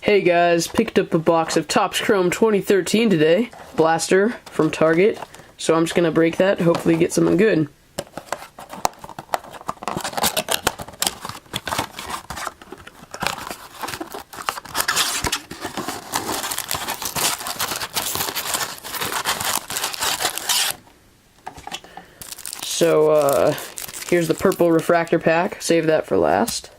Hey guys, picked up a box of Topps Chrome 2013 today. Blaster from Target. So I'm just gonna break that, hopefully get something good. So, here's the purple refractor pack. Save that for last.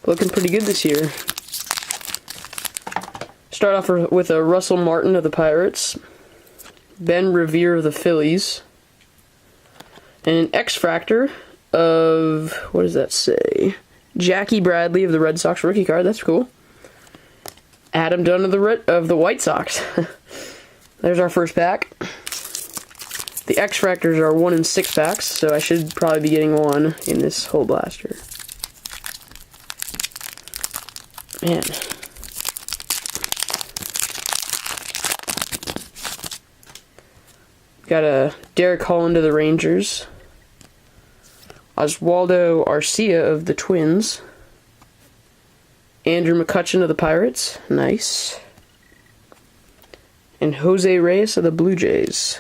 Looking pretty good this year. Start off with a Russell Martin of the Pirates, Ben Revere of the Phillies, and an X-fractor of, what does that say? Jackie Bradley of the Red Sox rookie card. That's cool. Adam Dunn of the White Sox. There's our first pack. The X-fractors are 1 in 6 packs, so I should probably be getting one in this whole blaster. Man. Got a Derek Holland of the Rangers. Oswaldo Arcia of the Twins. Andrew McCutchen of the Pirates. Nice. And Jose Reyes of the Blue Jays.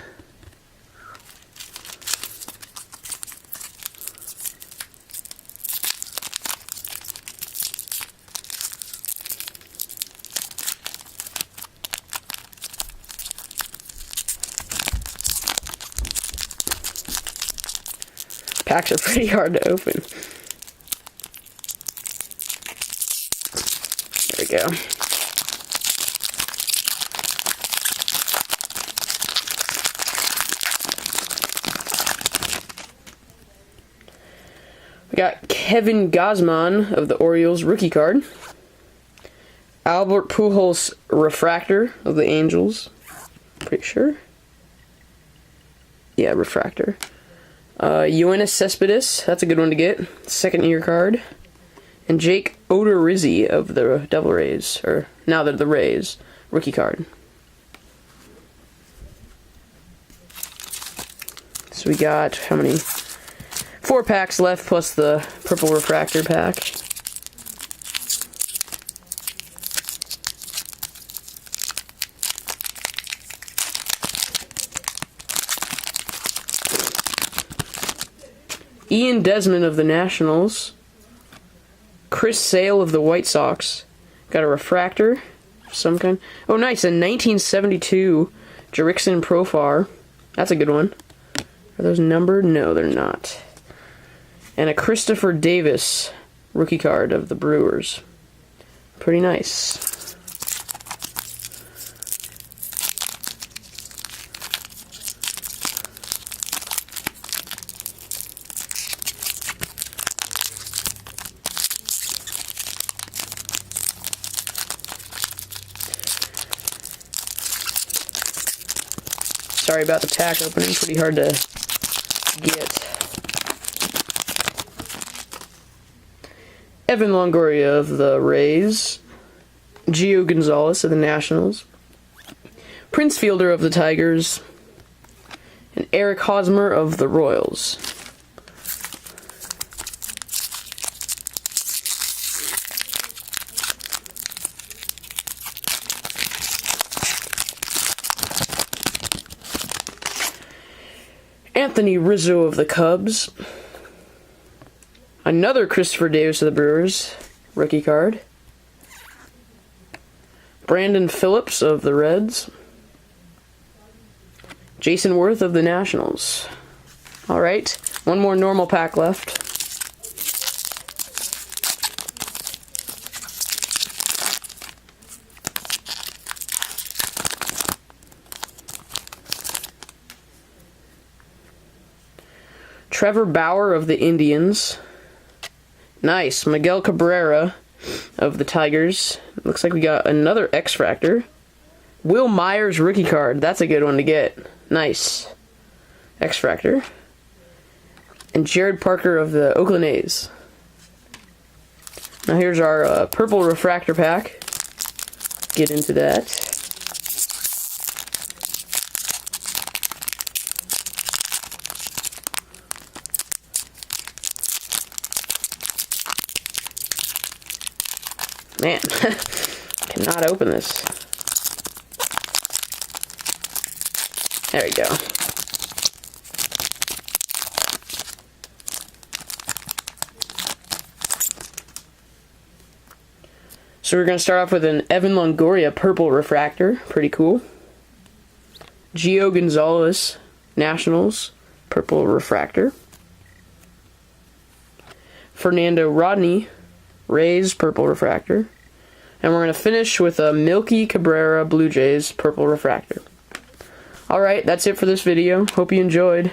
Packs are pretty hard to open. There we go. We got Kevin Gausman of the Orioles rookie card. Albert Pujols refractor of the Angels. Pretty sure. Yeah, refractor. Yoenis Cespedes, that's a good one to get. Second year card. And Jake Odorizzi of the Devil Rays, or now they're the Rays, rookie card. So we got, how many? 4 packs left plus the purple refractor pack. Ian Desmond of the Nationals. Chris Sale of the White Sox. Got a refractor of some kind. Oh, nice. A 1972 Jerickson Profar. That's a good one. Are those numbered? No, they're not. And a Christopher Davis rookie card of the Brewers. Pretty nice. Sorry about the pack opening, pretty hard to get. Evan Longoria of the Rays. Gio Gonzalez of the Nationals. Prince Fielder of the Tigers. And Eric Hosmer of the Royals. Anthony Rizzo of the Cubs. Another Christopher Davis of the Brewers, rookie card. Brandon Phillips of the Reds. Jason Worth of the Nationals. Alright, one more normal pack left. Trevor Bauer of the Indians. Nice. Miguel Cabrera of the Tigers. Looks like we got another X-fractor. Will Myers rookie card. That's a good one to get. Nice. X-fractor. And Jared Parker of the Oakland A's. Now here's our purple refractor pack. Get into that. Man, cannot open this. There we go. So we're going to start off with an Evan Longoria purple refractor. Pretty cool. Gio Gonzalez Nationals purple refractor. Fernando Rodney Rays purple refractor. And we're going to finish with a Milky Cabrera Blue Jays purple refractor. Alright, that's it for this video. Hope you enjoyed.